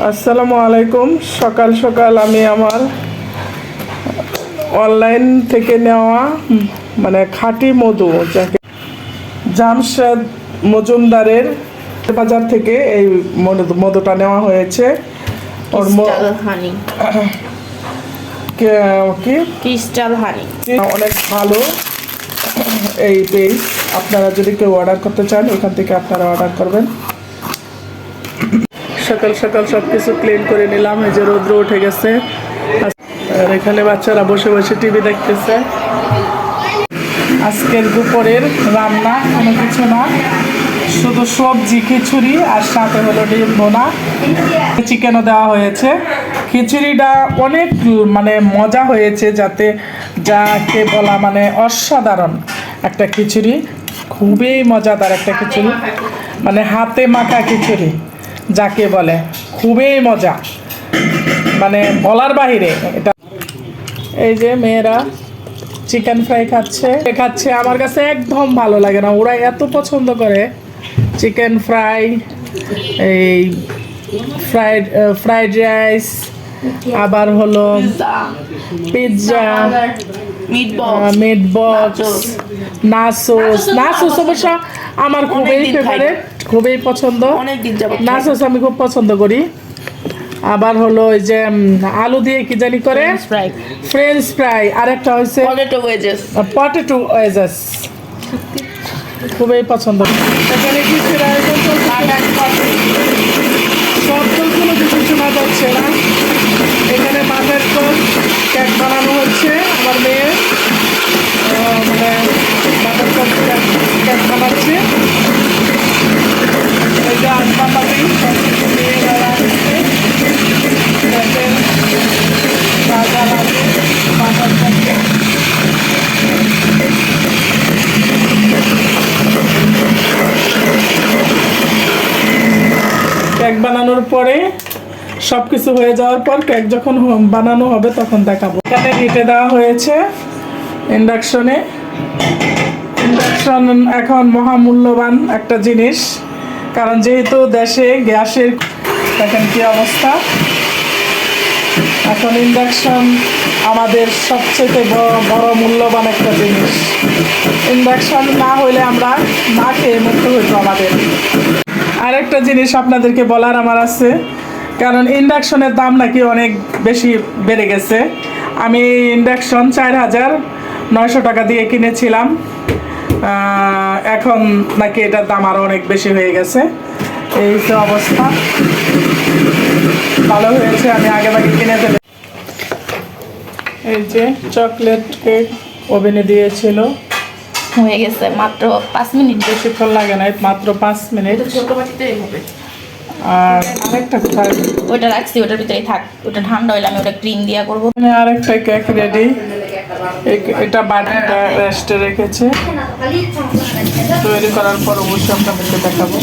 আসসালামু আলাইকুম। সকাল সকাল আমি আমার অনলাইন থেকে নেওয়া মানে খাঁটি মধু, যাকে জামশেদ মজুমদারের বাজার থেকে এই মধুটা নেওয়া হয়েছে। ওর হানি কি ক্রিস্টাল হানি অনেক ভালো এই পেজ। আপনারা যদি কেউ অর্ডার করতে চান এখান থেকে আপনারা অর্ডার করবেন। সকাল সকাল সব কিছু ক্লিন করে নিলাম। এই যে রৌদ্র উঠে গেছে আর এখানে বাচ্চারা বসে বসে টিভি দেখতেছে। আজকের দুপুরের রান্না কোনো কিছু না, শুধু সবজি খিচুড়ি আর সাথে হলো ডিম ভোনা, চিকেনও দেওয়া হয়েছে। খিচুড়িটা অনেক মানে মজা হয়েছে, যাতে যাকে বলা মানে অসাধারণ একটা খিচুড়ি, খুবই মজাদার একটা খিচুড়ি, মানে হাতে মাখা খিচুড়ি যাকে বলে, খুবই মজা, মানে বলার বাহিরে এটা। এই যে মেয়েরা চিকেন ফ্রাই খাচ্ছে আমার কাছে একদম ভালো লাগে না, ওরা এত পছন্দ করে চিকেন ফ্রাই, এই ফ্রাইড রাইস, আবার হলো পিৎজা, মিট বক্স, নাচোস অবশ্য আমার খুবই ফেভারিট, খুবই পছন্দ। নাচোস আমি খুব পছন্দ করি। আবার হলো ওই যে আলু দিয়ে কি জানি করে ফ্রেঞ্চ ফ্রাই, আর একটা হচ্ছে পটেটো ওয়েজেস, খুবই পছন্দ। এখানে কিছুর আয়োজন শব্দগুলো কিছু শোনা যাচ্ছে না। এখানে বাটার কেক বানানো হচ্ছে, আমার মেয়ে মানে বাটার কেক বানাচ্ছে। এই যে আসবাবপাতি সব কিছু নিয়ে যাওয়া হচ্ছে, রাজা লাগে বাটার কেক। কেক বানানোর পরে সব কিছু হয়ে যাওয়ার পর কেক যখন বানানো হবে তখন দেখাবো। এখানে হিটে দেওয়া হয়েছে ইন্ডাকশনে। ইন্ডাকশন এখন মহামূল্যবান একটা জিনিস, কারণ যেহেতু দেশে গ্যাসের দেখেন কি অবস্থা। এখন ইন্ডাকশন আমাদের সবচেয়ে বড় মূল্যবান একটা জিনিস। ইন্ডাকশন না হইলে আমরা না খেয়ে মরতে হইতো আমাদের। আরেকটা জিনিস আপনাদেরকে বলার আমার আছে, কারণ ইন্ডাকশনের দাম নাকি অনেক বেশি বেড়ে গেছে। আমি ইন্ডাকশন 4,900 টাকা দিয়ে কিনেছিলাম, এখন নাকি এটার দাম আরও অনেক বেশি হয়ে গেছে। এই তো অবস্থা। ভালো হয়েছে আমি আগে কিনে ফেলে। এই যে চকলেট কেক ওভেনে দিয়েছিল, হয়ে গেছে মাত্র 5 মিনিট, বেশিক্ষণ লাগে না, মাত্র 5 মিনিট। ছোট বাটিতেই হবে। আর আরেকটা কোথায় ওটা রাখছি, ওটার ভিতরেই থাক, ওটা ঠান্ডা হইলে আমি ওটা ক্রিম দিয়া করবো। আরেকটা কেক রেডি, এটা বাটিটা রেস্টে রেখেছে, তৈরি করার পর অবশ্যই আপনাদেরকে দেখাবো।